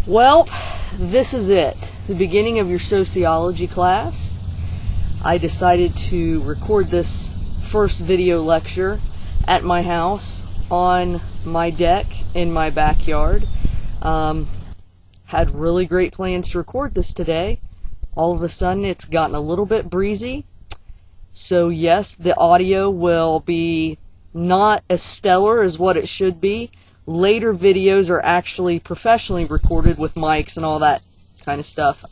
Well, this is it, the beginning of your sociology class. I decided to record this first video lecture at my house on my deck in my backyard. Had really great plans to record this today. All of a sudden it's gotten a little bit breezy. So yes, the audio will be not as stellar as what it should be. Later videos are actually professionally recorded with mics and all that kind of stuff.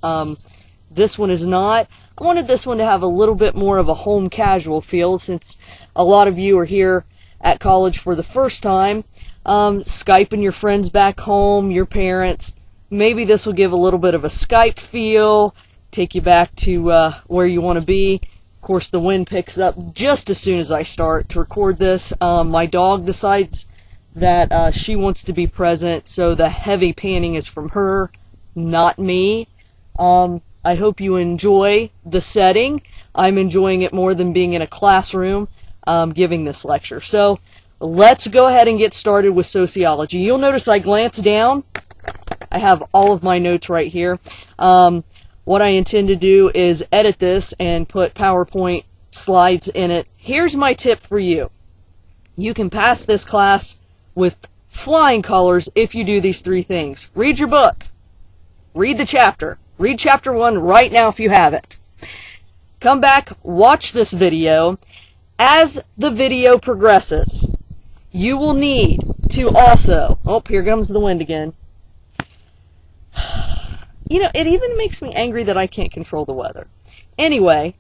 This one is not. I wanted this one to have a little bit more of a home casual feel, since a lot of you are here at college for the first time. Skyping your friends back home, your parents. Maybe this will give a little bit of a Skype feel, take you back to where you want to be. Of course, the wind picks up just as soon as I start to record this. My dog decides that she wants to be present, so the heavy panning is from her, not me. I hope you enjoy the setting. I'm enjoying it more than being in a classroom giving this lecture. So let's go ahead and get started with sociology. You'll notice I glance down. I have all of my notes right here. What I intend to do is edit this and put PowerPoint slides in it. Here's my tip for you. You can pass this class with flying colors if you do these three things. Read your book. Read the chapter. Read chapter 1 right now if you haven't. Come back, watch this video. As the video progresses, you will need to also... Oh, here comes the wind again. You know, it even makes me angry that I can't control the weather. Anyway,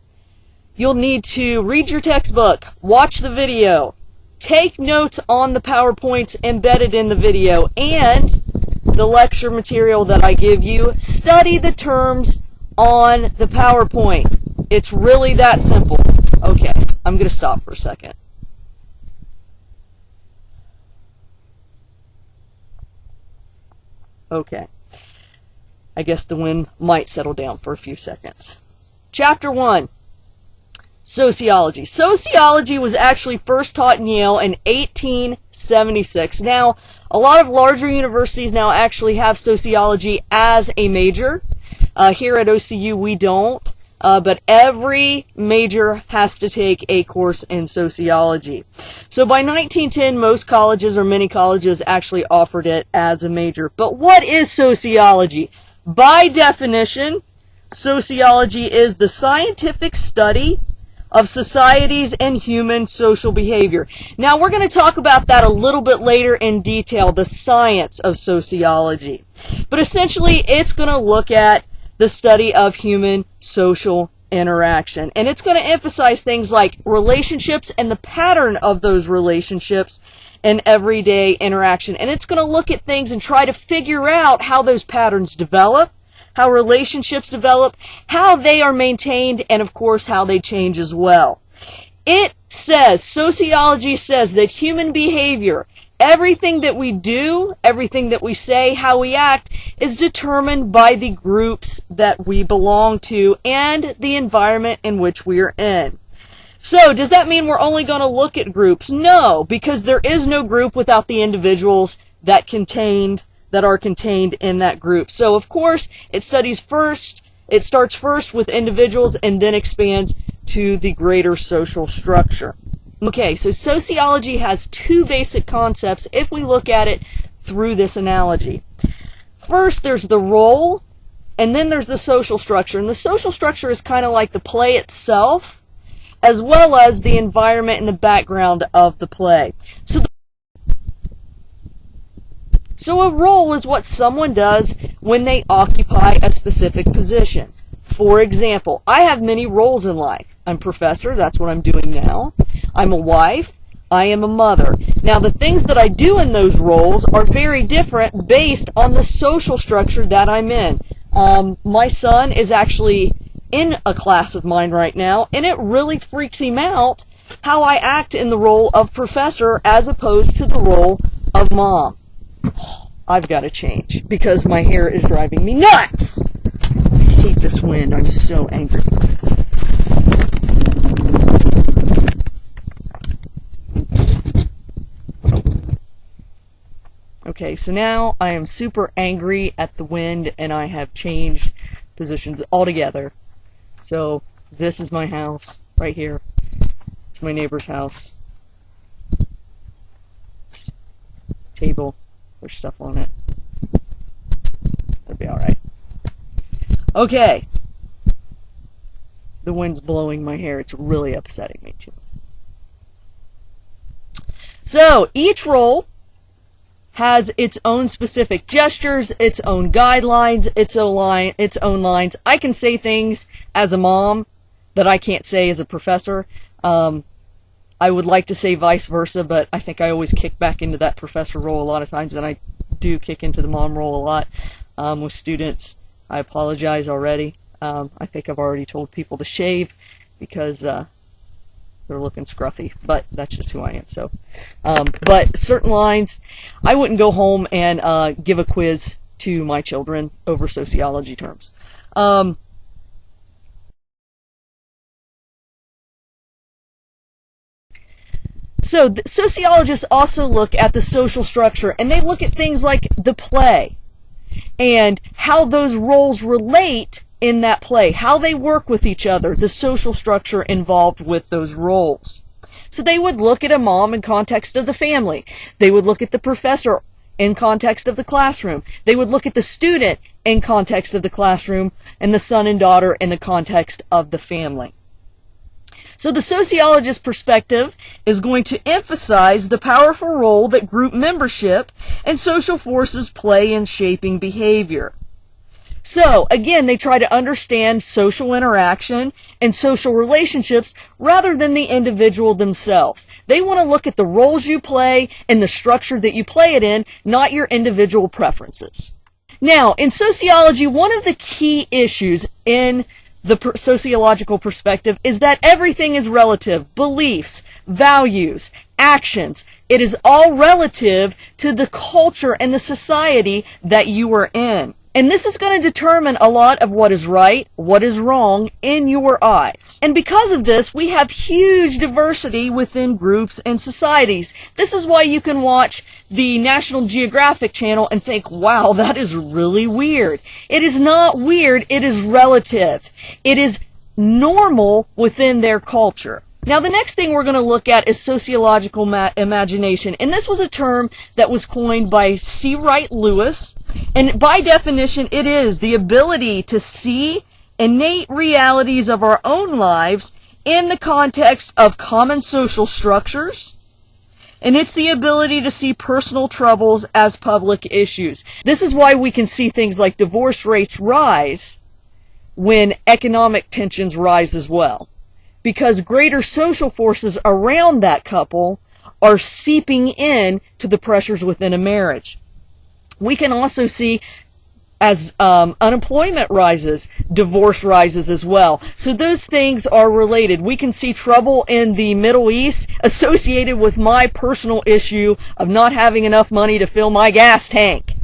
you'll need to read your textbook, watch the video, take notes on the PowerPoints embedded in the video, and the lecture material that I give you. Study the terms on the PowerPoint. It's really that simple. Okay, I'm going to stop for a second. Okay. I guess the wind might settle down for a few seconds. Chapter 1. Sociology. Sociology was actually first taught in Yale in 1876. Now, a lot of larger universities now actually have sociology as a major. Here at OCU we don't, but every major has to take a course in sociology. So by 1910, most colleges or many colleges actually offered it as a major. But what is sociology? By definition, sociology is the scientific study of societies and human social behavior. Now, we're going to talk about that a little bit later in detail, the science of sociology. But essentially, it's going to look at the study of human social interaction. And it's going to emphasize things like relationships and the pattern of those relationships in everyday interaction. And it's going to look at things and try to figure out how those patterns develop, how relationships develop, how they are maintained, and of course how they change as well. It says, sociology says that human behavior, everything that we do, everything that we say, how we act, is determined by the groups that we belong to and the environment in which we are in. So, does that mean we're only going to look at groups? No, because there is no group without the individuals that are contained in that group. So, of course, it starts first with individuals and then expands to the greater social structure. Okay, so sociology has two basic concepts if we look at it through this analogy. First, there's the role, and then there's the social structure. And the social structure is kind of like the play itself, as well as the environment and the background of the play. So a role is what someone does when they occupy a specific position. For example, I have many roles in life. I'm a professor, that's what I'm doing now. I'm a wife, I am a mother. Now, the things that I do in those roles are very different based on the social structure that I'm in. My son is actually in a class of mine right now, and it really freaks him out how I act in the role of professor as opposed to the role of mom. I've got to change because my hair is driving me nuts. I hate this wind. I'm so angry. Okay, so now I am super angry at the wind and I have changed positions altogether. So this is my house right here. It's my neighbor's house. It's a table. There's stuff on it. It'll be alright. Okay. The wind's blowing my hair. It's really upsetting me too. So each role has its own specific gestures, its own guidelines, its own lines. I can say things as a mom that I can't say as a professor. I would like to say vice versa, but I think I always kick back into that professor role a lot of times, and I do kick into the mom role a lot with students. I apologize already. I think I've already told people to shave because they're looking scruffy, but that's just who I am. So, but certain lines, I wouldn't go home and give a quiz to my children over sociology terms. So sociologists also look at the social structure, and they look at things like the play and how those roles relate in that play, how they work with each other, the social structure involved with those roles. So they would look at a mom in context of the family. They would look at the professor in context of the classroom. They would look at the student in context of the classroom, and the son and daughter in the context of the family. So the sociologist perspective is going to emphasize the powerful role that group membership and social forces play in shaping behavior. So, again, they try to understand social interaction and social relationships rather than the individual themselves. They want to look at the roles you play and the structure that you play it in, not your individual preferences. Now, in sociology, one of the key issues in the sociological perspective is that everything is relative. Beliefs, values, actions. It is all relative to the culture and the society that you are in. And this is going to determine a lot of what is right, what is wrong in your eyes. And because of this, we have huge diversity within groups and societies. This is why you can watch the National Geographic Channel and think, wow, that is really weird. It is not weird, it is relative. It is normal within their culture. Now, the next thing we're going to look at is sociological imagination. And this was a term that was coined by C. Wright Lewis. And by definition, it is the ability to see innate realities of our own lives in the context of common social structures. And it's the ability to see personal troubles as public issues. This is why we can see things like divorce rates rise when economic tensions rise as well. Because greater social forces around that couple are seeping in to the pressures within a marriage. We can also see as unemployment rises, divorce rises as well. So those things are related. We can see trouble in the Middle East associated with my personal issue of not having enough money to fill my gas tank.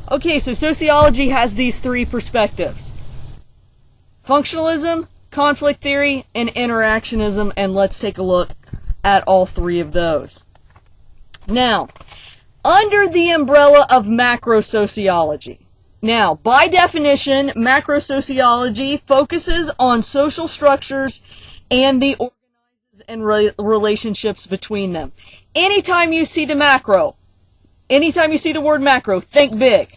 Okay, so sociology has these three perspectives: functionalism, conflict theory, and interactionism, and let's take a look at all three of those. Now, under the umbrella of macro-sociology. Now, by definition, macro-sociology focuses on social structures and the organizers and relationships between them. Anytime you see the macro, anytime you see the word macro, think big.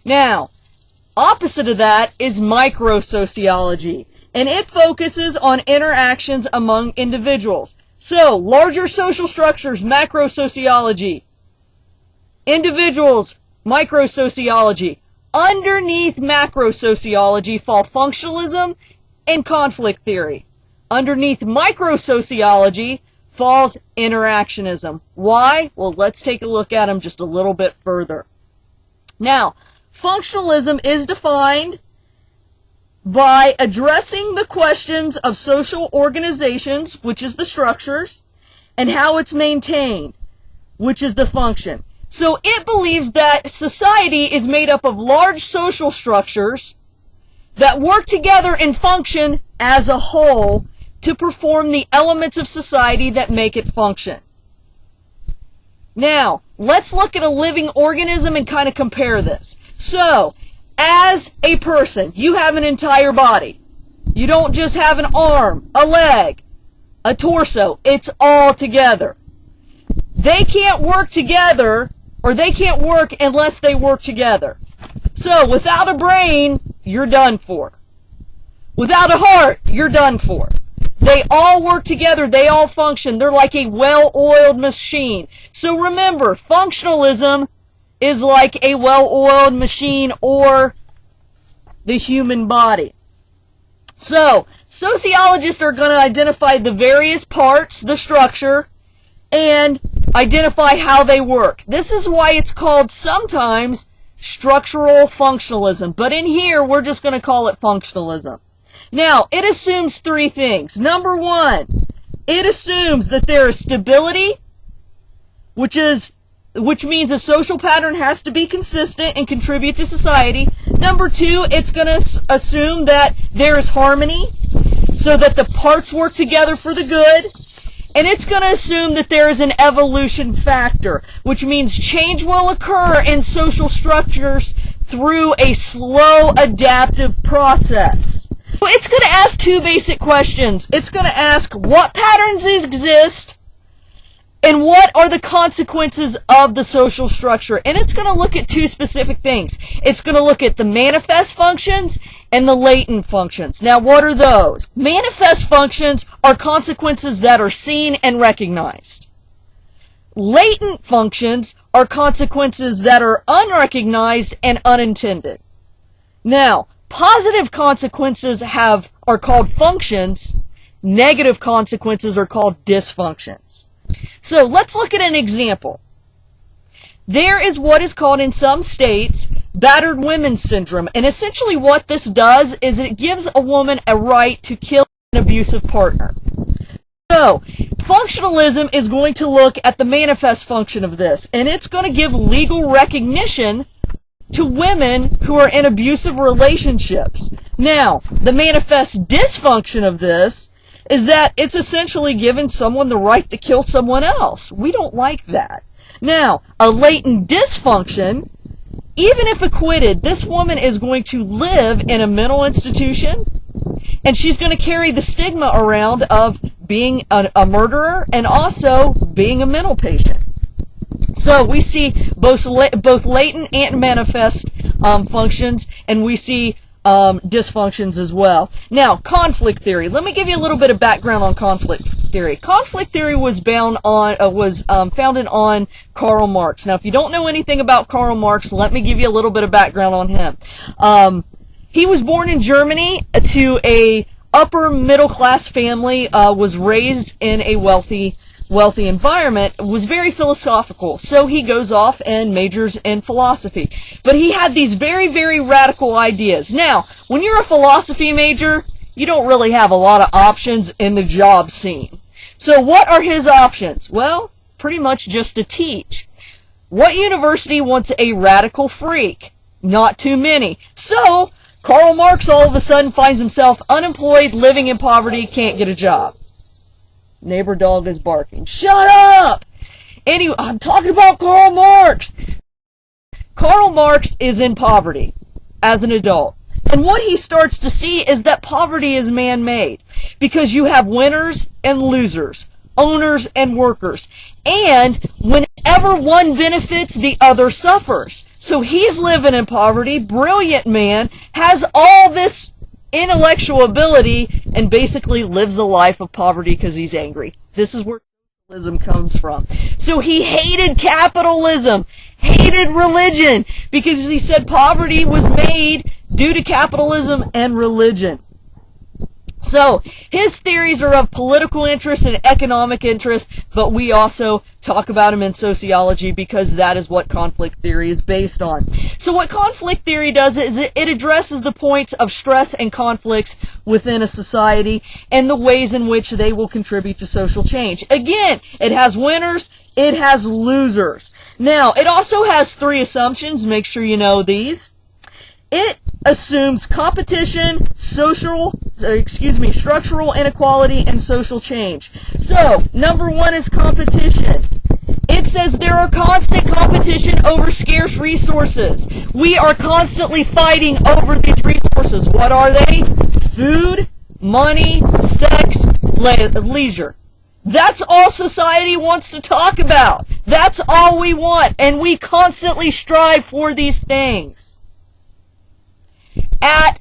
Now, opposite of that is micro-sociology, and it focuses on interactions among individuals. So, larger social structures, macro-sociology. Individuals, micro-sociology. Underneath macro-sociology fall functionalism and conflict theory. Underneath micro-sociology falls interactionism. Why? Well, let's take a look at them just a little bit further. Now, functionalism is defined by addressing the questions of social organizations, which is the structures, and how it's maintained, which is the function. So it believes that society is made up of large social structures that work together and function as a whole to perform the elements of society that make it function. Now, let's look at a living organism and kind of compare this. So, as a person, you have an entire body. You don't just have an arm, a leg, a torso. It's all together. They can't work together, or they can't work unless they work together. So, without a brain, you're done for. Without a heart, you're done for. They all work together. They all function. They're like a well-oiled machine. So remember, functionalism is like a well-oiled machine or the human body. So, sociologists are going to identify the various parts, the structure, and identify how they work. This is why it's called sometimes structural functionalism. But in here, we're just going to call it functionalism. Now, it assumes three things. Number one, it assumes that there is stability, which means a social pattern has to be consistent and contribute to society. Number two, it's going to assume that there is harmony, so that the parts work together for the good. And it's going to assume that there is an evolution factor, which means change will occur in social structures through a slow adaptive process. It's going to ask two basic questions. It's going to ask what patterns exist and what are the consequences of the social structure. And it's going to look at two specific things. It's going to look at the manifest functions and the latent functions. Now, what are those? Manifest functions are consequences that are seen and recognized. Latent functions are consequences that are unrecognized and unintended. Now, positive consequences are called functions. Negative consequences are called dysfunctions. So let's look at an example. There is what is called in some states battered women syndrome. And essentially what this does is it gives a woman a right to kill an abusive partner. So, functionalism is going to look at the manifest function of this. And it's going to give legal recognition to women who are in abusive relationships. Now, the manifest dysfunction of this is that it's essentially giving someone the right to kill someone else. We don't like that. Now, a latent dysfunction, even if acquitted, this woman is going to live in a mental institution, and she's going to carry the stigma around of being a murderer and also being a mental patient. So we see both latent and manifest functions, and we see dysfunctions as well. Now, conflict theory. Let me give you a little bit of background on conflict theory. Conflict theory was founded on Karl Marx. Now, if you don't know anything about Karl Marx, let me give you a little bit of background on him. He was born in Germany to a upper middle class family, was raised in a wealthy environment, was very philosophical. So he goes off and majors in philosophy. But he had these very, very radical ideas. Now, when you're a philosophy major, you don't really have a lot of options in the job scene. So what are his options? Well, pretty much just to teach. What university wants a radical freak? Not too many. So, Karl Marx all of a sudden finds himself unemployed, living in poverty, can't get a job. Neighbor dog is barking. Shut up! Anyway, I'm talking about Karl Marx. Karl Marx is in poverty as an adult. And what he starts to see is that poverty is man-made. Because you have winners and losers, owners and workers. And whenever one benefits, the other suffers. So he's living in poverty, brilliant man, has all this intellectual ability, and basically lives a life of poverty because he's angry. This is where capitalism comes from. So he hated capitalism, hated religion, because he said poverty was made due to capitalism and religion. So, his theories are of political interest and economic interest, but we also talk about them in sociology because that is what conflict theory is based on. So what conflict theory does is it addresses the points of stress and conflicts within a society and the ways in which they will contribute to social change. Again, it has winners, it has losers. Now, it also has 3 assumptions. Make sure you know these. It assumes competition, structural inequality, and social change. So, number 1 is competition. It says there are constant competition over scarce resources. We are constantly fighting over these resources. What are they? Food, money, sex, leisure. That's all society wants to talk about. That's all we want, and we constantly strive for these things. At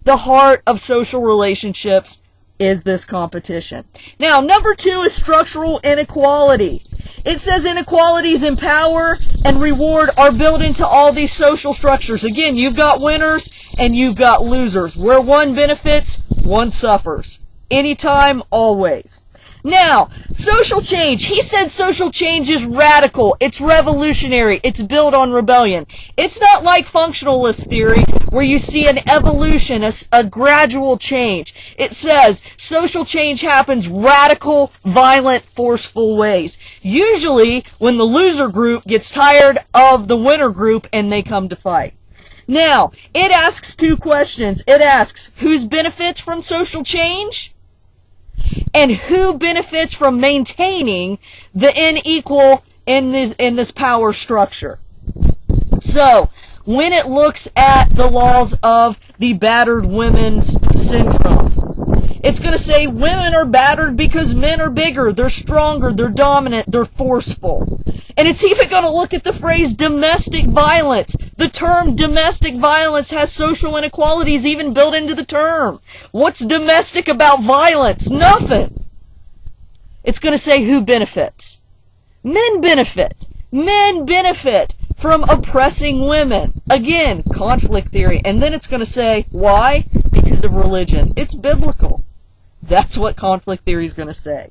the heart of social relationships is this competition. Now, number 2 is structural inequality. It says inequalities in power and reward are built into all these social structures. Again, you've got winners and you've got losers. Where one benefits, one suffers. Anytime, always. Now, social change. He said social change is radical. It's revolutionary. It's built on rebellion. It's not like functionalist theory where you see an evolution, a gradual change. It says social change happens radical, violent, forceful ways. Usually when the loser group gets tired of the winner group and they come to fight. Now, it asks 2 questions. It asks, who benefits from social change? And who benefits from maintaining the unequal in this power structure? So, when it looks at the laws of the battered women's syndrome, it's going to say women are battered because men are bigger, they're stronger, they're dominant, they're forceful. And it's even going to look at the phrase domestic violence. The term domestic violence has social inequalities even built into the term. What's domestic about violence? Nothing. It's going to say who benefits. Men benefit. Men benefit from oppressing women. Again, conflict theory. And then it's going to say, why? Because of religion. It's biblical. That's what conflict theory is going to say.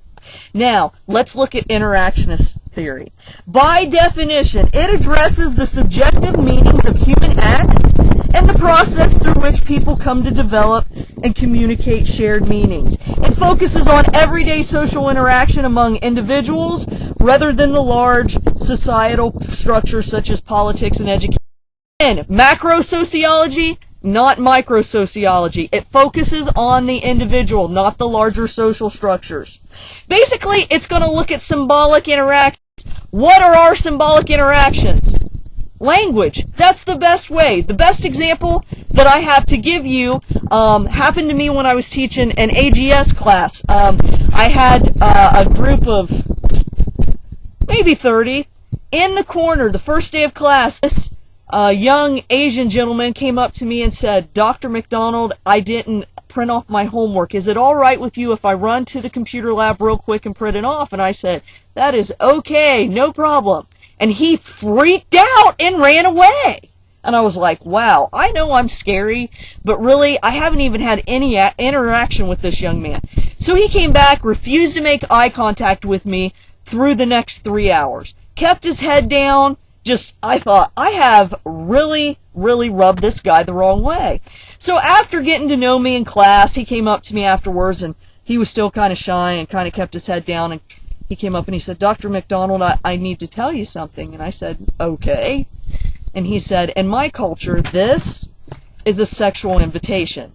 Now, let's look at interactionist theory. By definition, it addresses the subjective meanings of human acts and the process through which people come to develop and communicate shared meanings. It focuses on everyday social interaction among individuals rather than the large societal structures such as politics and education. And macro sociology, not micro-sociology. It focuses on the individual, not the larger social structures. Basically, it's going to look at symbolic interactions. What are our symbolic interactions? Language. That's the best way. The best example that I have to give you happened to me when I was teaching an AGS class. I had a group of maybe 30. In the corner, the first day of class, this young Asian gentleman came up to me and said, Dr. McDonald, I didn't print off my homework. Is it all right with you if I run to the computer lab real quick and print it off? And I said, that is okay, no problem. And he freaked out and ran away. And I was like, wow, I know I'm scary, but really, I haven't even had any interaction with this young man. So he came back, refused to make eye contact with me through the next 3 hours. Kept his head down. I thought, I have really rubbed this guy the wrong way. So after getting to know me in class, he came up to me afterwards, and he was still kind of shy and kind of kept his head down, and he came up and he said, Dr. McDonald, I need to tell you something. And I said, okay. And he said, in my culture, this is a sexual invitation.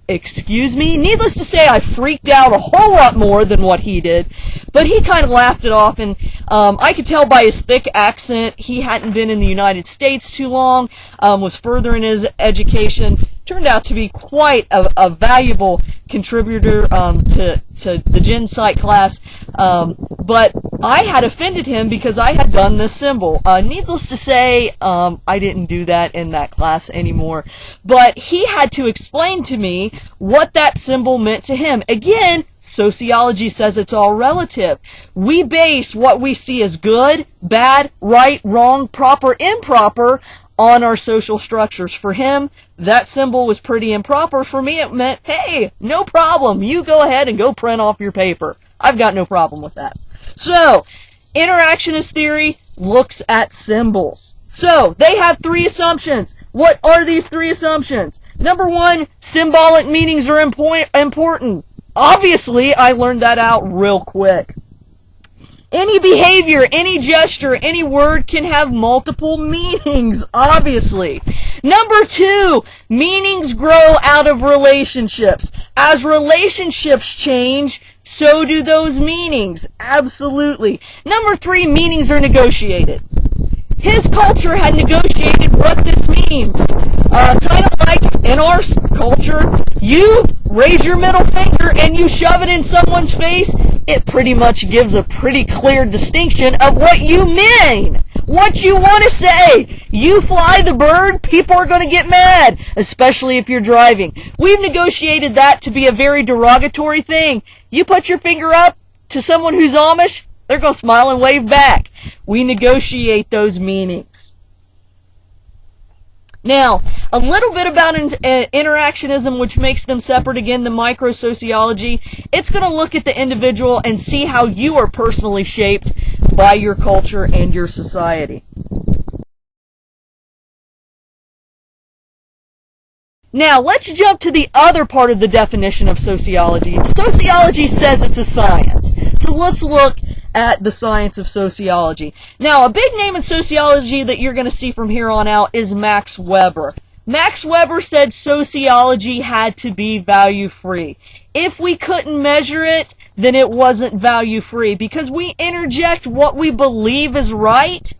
Excuse me? Needless to say, I freaked out a whole lot more than what he did. But he kind of laughed it off, and I could tell by his thick accent he hadn't been in the United States too long, was further in his education. Turned out to be quite a valuable contributor to the Gen Psych class. But I had offended him because I had done this symbol. Needless to say, I didn't do that in that class anymore. But he had to explain to me what that symbol meant to him. Again, sociology says it's all relative. We base what we see as good, bad, right, wrong, proper, improper on our social structures. For him, that symbol was pretty improper. For me, it meant, hey, no problem. You go ahead and go print off your paper. I've got no problem with that. So, interactionist theory looks at symbols. So, they have 3 assumptions. What are these 3 assumptions? Number 1, symbolic meanings are important. Obviously, I learned that out real quick. Any behavior, any gesture, any word can have multiple meanings, obviously. Number 2, meanings grow out of relationships. As relationships change, so do those meanings. Absolutely. Number 3, meanings are negotiated. His culture had negotiated what this means. Kind of like in our culture, you raise your middle finger and you shove it in someone's face, it pretty much gives a pretty clear distinction of what you mean. What you want to say. You fly the bird, people are going to get mad, especially if you're driving. We've negotiated that to be a very derogatory thing. You put your finger up to someone who's Amish, they're going to smile and wave back. We negotiate those meanings. Now, a little bit about interactionism, which makes them separate again, the microsociology. It's going to look at the individual and see how you are personally shaped by your culture and your society. Now, let's jump to the other part of the definition of sociology. Sociology says it's a science. So let's look at the science of sociology. Now, a big name in sociology that you're going to see from here on out is Max Weber. Max Weber said sociology had to be value-free. If we couldn't measure it, then it wasn't value-free, because we interject what we believe is right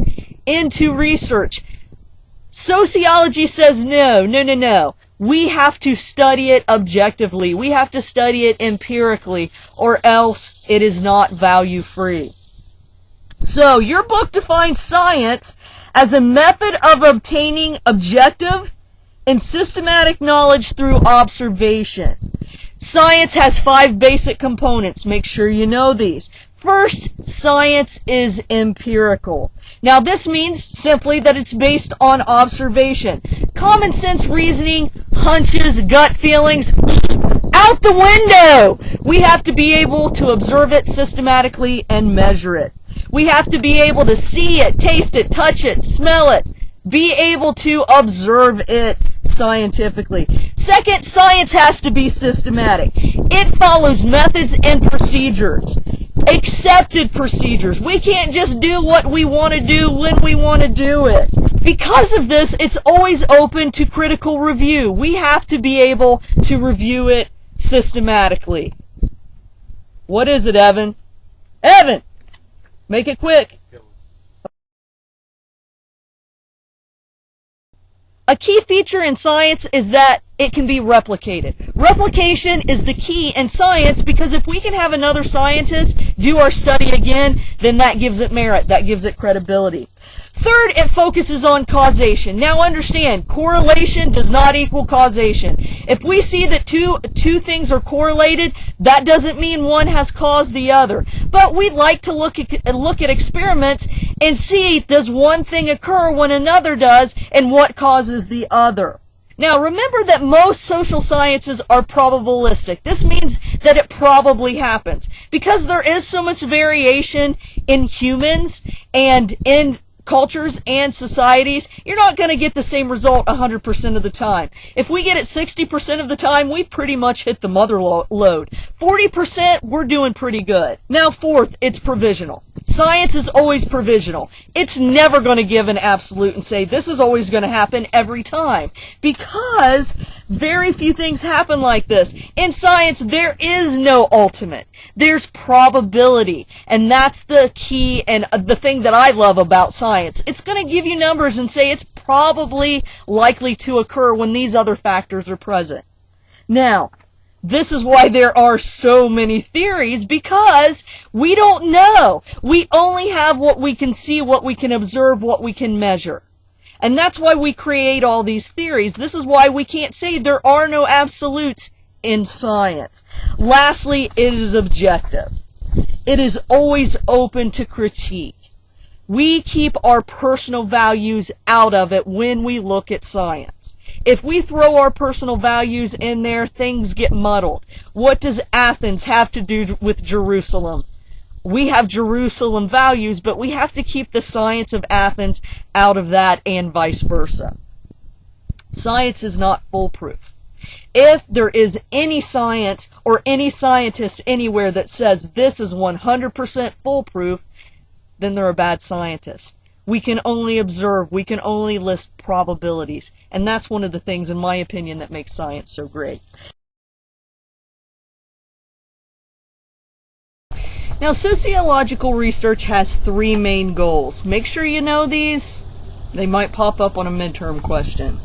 into research. Sociology says no. We have to study it objectively. We have to study it empirically, or else it is not value-free. So, your book defines science as a method of obtaining objective and systematic knowledge through observation. Science has 5 basic components. Make sure you know these. First, science is empirical. Now, this means simply that it's based on observation. Common sense reasoning, hunches, gut feelings, out the window! We have to be able to observe it systematically and measure it. We have to be able to see it, taste it, touch it, smell it, be able to observe it scientifically. Second, science has to be systematic. It follows methods and procedures. Accepted procedures. We can't just do what we want to do when we want to do it. Because of this, it's always open to critical review. We have to be able to review it systematically. What is it, Evan? Evan! Make it quick. A key feature in science is that it can be replicated. Replication is the key in science, because if we can have another scientist do our study again, then that gives it merit, that gives it credibility. Third, it focuses on causation. Now understand, correlation does not equal causation. If we see that two things are correlated, that doesn't mean one has caused the other. But we like to look at experiments and see, does one thing occur when another does, and what causes the other. Now, remember that most social sciences are probabilistic. This means that it probably happens. Because there is so much variation in humans and in cultures and societies, you're not going to get the same result 100% of the time. If we get it 60% of the time, we pretty much hit the mother lode. 40%, we're doing pretty good. Now, fourth, it's provisional. Science is always provisional. It's never going to give an absolute and say this is always going to happen every time, because very few things happen like this. In science, there is no ultimate. There's probability, and that's the key and the thing that I love about science. It's going to give you numbers and say it's probably likely to occur when these other factors are present. Now, this is why there are so many theories, because we don't know. We only have what we can see, what we can observe, what we can measure. And that's why we create all these theories. This is why we can't say there are no absolutes in science. Lastly, it is objective. It is always open to critique. We keep our personal values out of it when we look at science. If we throw our personal values in there, things get muddled. What does Athens have to do with Jerusalem? We have Jerusalem values, but we have to keep the science of Athens out of that, and vice versa. Science is not foolproof. If there is any science or any scientist anywhere that says this is 100% foolproof, then they're a bad scientist. We can only observe, we can only list probabilities, and that's one of the things, in my opinion, that makes science so great. Now, sociological research has three main goals. Make sure you know these. They might pop up on a midterm question.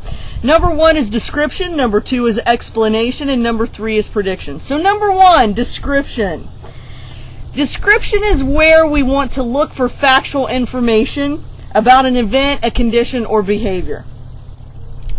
Number one is description, number two is explanation, and number three is prediction. So number one, description. Description is where we want to look for factual information about an event, a condition, or behavior.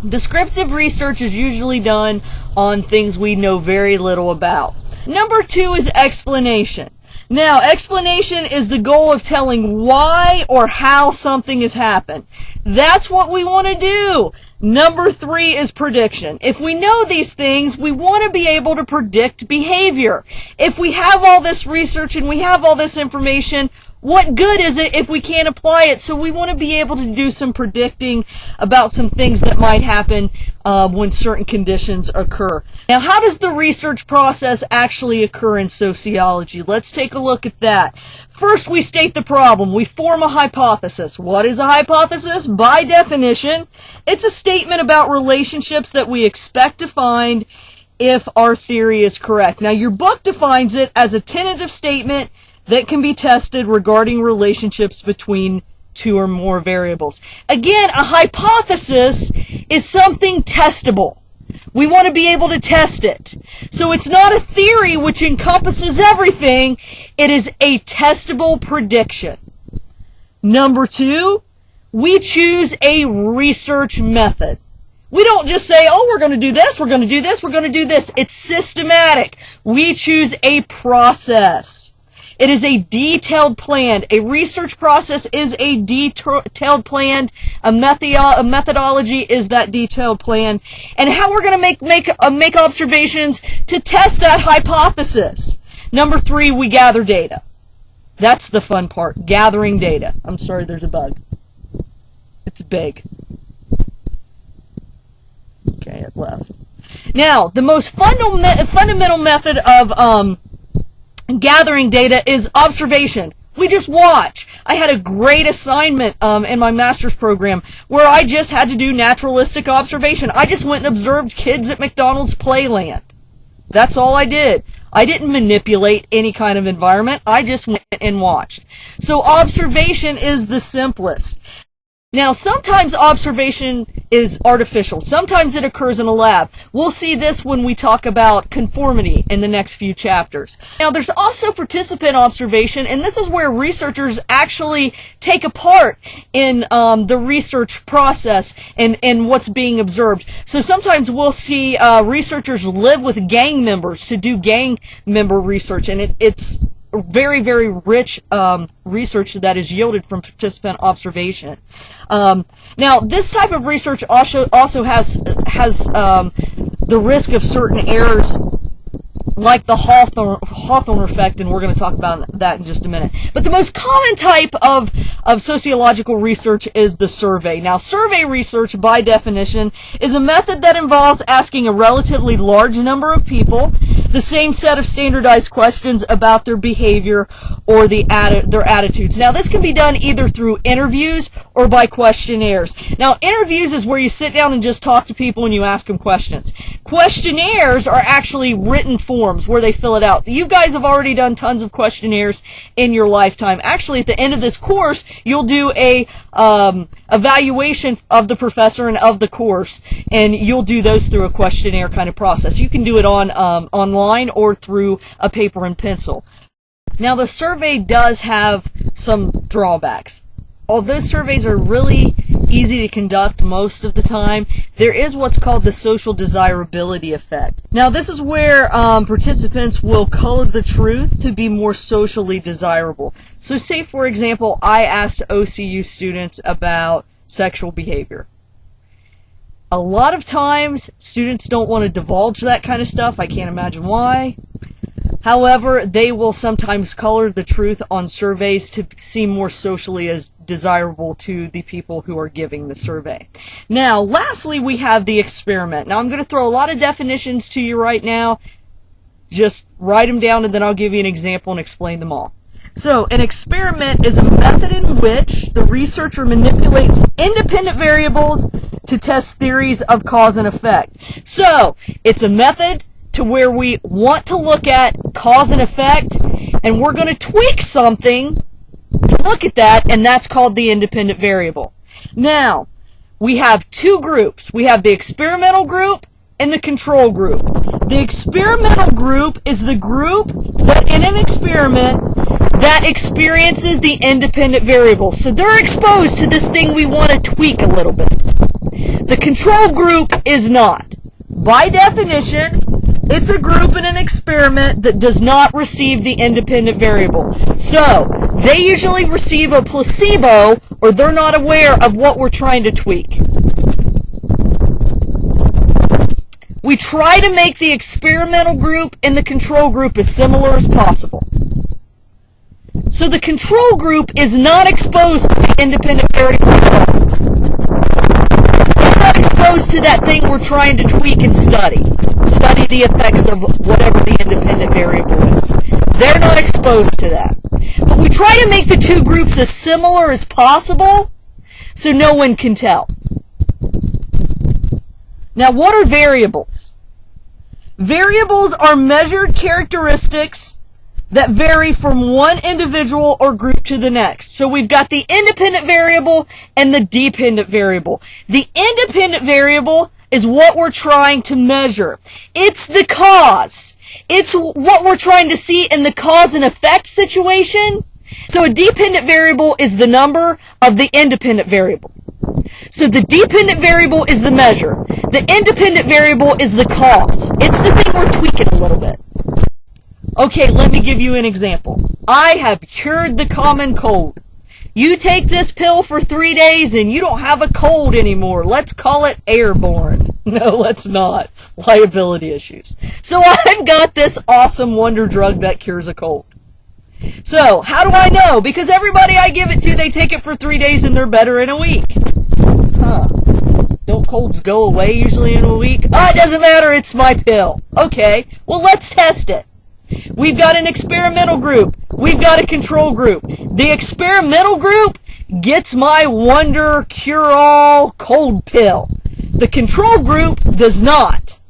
Descriptive research is usually done on things we know very little about. Number two is explanation. Now, explanation is the goal of telling why or how something has happened. That's what we want to do. Number three is prediction. If we know these things, we want to be able to predict behavior. If we have all this research and we have all this information, what good is it if we can't apply it? So we want to be able to do some predicting about some things that might happen when certain conditions occur. Now, how does the research process actually occur in sociology? Let's take a look at that. First, we state the problem. We form a hypothesis. What is a hypothesis? By definition, it's a statement about relationships that we expect to find if our theory is correct. Now, your book defines it as a tentative statement that can be tested regarding relationships between two or more variables. Again, a hypothesis is something testable. We want to be able to test it. So it's not a theory which encompasses everything. It is a testable prediction. Number two, we choose a research method. We don't just say, oh, we're going to do this, we're going to do this, we're going to do this. It's systematic. We choose a process. It is a detailed plan. A research process is a detailed plan. A methodology is that detailed plan. And how we're going to make observations to test that hypothesis. Number three, we gather data. That's the fun part, gathering data. I'm sorry, there's a bug. It's big. Okay, it left. Now, the most fundamental method of gathering data is observation. We just watch. I had a great assignment in my master's program where I just had to do naturalistic observation. I just went and observed kids at McDonald's Playland. That's all I did. I didn't manipulate any kind of environment. I just went and watched. So observation is the simplest. Now, sometimes observation is artificial. Sometimes it occurs in a lab. We'll see this when we talk about conformity in the next few chapters. Now, there's also participant observation, and this is where researchers actually take a part in the research process and what's being observed. So sometimes we'll see researchers live with gang members to do gang member research, and it's very, very rich research that is yielded from participant observation. Now, this type of research also has the risk of certain errors, like the Hawthorne effect, and we're going to talk about that in just a minute. But the most common type of sociological research is the survey. Now, survey research, by definition, is a method that involves asking a relatively large number of people the same set of standardized questions about their behavior or their attitudes. Now, this can be done either through interviews or by questionnaires. Now, interviews is where you sit down and just talk to people and you ask them questions. Questionnaires are actually written forms where they fill it out. You guys have already done tons of questionnaires in your lifetime. Actually, at the end of this course, you'll do a evaluation of the professor and of the course, and you'll do those through a questionnaire kind of process. You can do it online or through a paper and pencil. Now, the survey does have some drawbacks. Although surveys are really easy to conduct most of the time, there is what's called the social desirability effect. Now, this is where participants will color the truth to be more socially desirable. So say, for example, I asked OCU students about sexual behavior. A lot of times, students don't want to divulge that kind of stuff. I can't imagine why. However, they will sometimes color the truth on surveys to seem more socially as desirable to the people who are giving the survey. Now, lastly, we have the experiment. Now, I'm going to throw a lot of definitions to you right now. Just write them down, and then I'll give you an example and explain them all. So, an experiment is a method in which the researcher manipulates independent variables to test theories of cause and effect. So, it's a method to where we want to look at cause and effect, and we're going to tweak something to look at that, and that's called the independent variable. Now, we have two groups. We have the experimental group and the control group. The experimental group is the group that in an experiment that experiences the independent variable. So they're exposed to this thing we want to tweak a little bit. The control group is not. By definition, it's a group in an experiment that does not receive the independent variable. So, they usually receive a placebo, or they're not aware of what we're trying to tweak. We try to make the experimental group and the control group as similar as possible. So the control group is not exposed to the independent variable at all. They're not exposed to that thing we're trying to tweak and study. Study the effects of whatever the independent variable is. They're not exposed to that. But we try to make the two groups as similar as possible so no one can tell. Now, what are variables? Variables are measured characteristics that vary from one individual or group to the next. So we've got the independent variable and the dependent variable. The independent variable is what we're trying to measure. It's the cause. It's what we're trying to see in the cause and effect situation. So a dependent variable is the number of the independent variable. So the dependent variable is the measure. The independent variable is the cause. It's the thing we're tweaking a little bit. Okay, let me give you an example. I have cured the common cold. You take this pill for 3 days and you don't have a cold anymore. Let's call it airborne. No, let's not. Liability issues. So I've got this awesome wonder drug that cures a cold. So, how do I know? Because everybody I give it to, they take it for 3 days and they're better in a week. Don't colds go away usually in a week? Oh, it doesn't matter, it's my pill. Okay, well let's test it. We've got an experimental group. We've got a control group. The experimental group gets my wonder cure-all cold pill. The control group does not.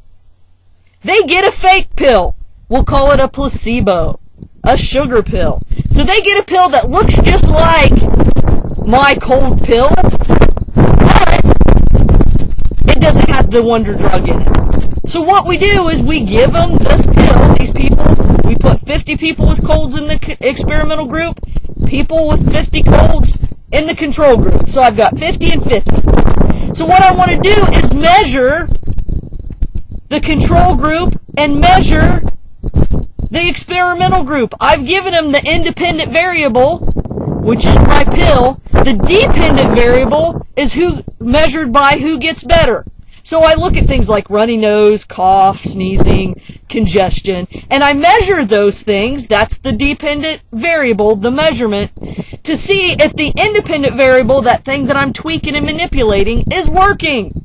They get a fake pill. We'll call it a placebo. A sugar pill. So they get a pill that looks just like my cold pill, but it doesn't have the wonder drug in it. So what we do is we give them this pill, these people, we put 50 people with colds in the experimental group, people with 50 colds in the control group. So I've got 50 and 50. So what I want to do is measure the control group and measure the experimental group. I've given them the independent variable, which is my pill. The dependent variable is who measured by who gets better. So I look at things like runny nose, cough, sneezing, congestion, and I measure those things. That's the dependent variable, the measurement, to see if the independent variable, that thing that I'm tweaking and manipulating, is working.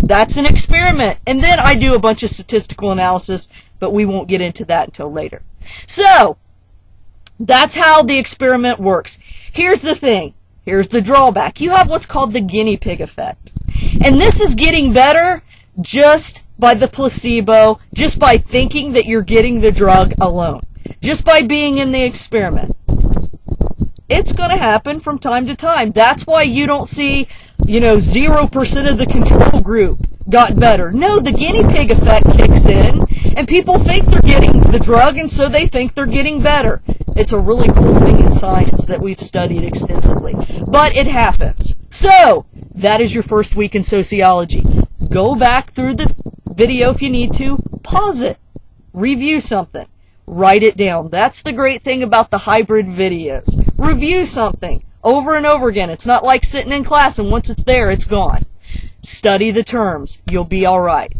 That's an experiment. And then I do a bunch of statistical analysis, but we won't get into that until later. So, that's how the experiment works. Here's the thing. Here's the drawback. You have what's called the guinea pig effect. And this is getting better just by the placebo, just by thinking that you're getting the drug alone. Just by being in the experiment. It's going to happen from time to time. That's why you don't see, 0% of the control group got better. No, the guinea pig effect kicks in, and people think they're getting the drug, and so they think they're getting better. It's a really cool thing in science that we've studied extensively. But it happens. So, that is your first week in sociology. Go back through the video if you need to. Pause it. Review something. Write it down. That's the great thing about the hybrid videos. Review something over and over again. It's not like sitting in class and once it's there, it's gone. Study the terms. You'll be alright.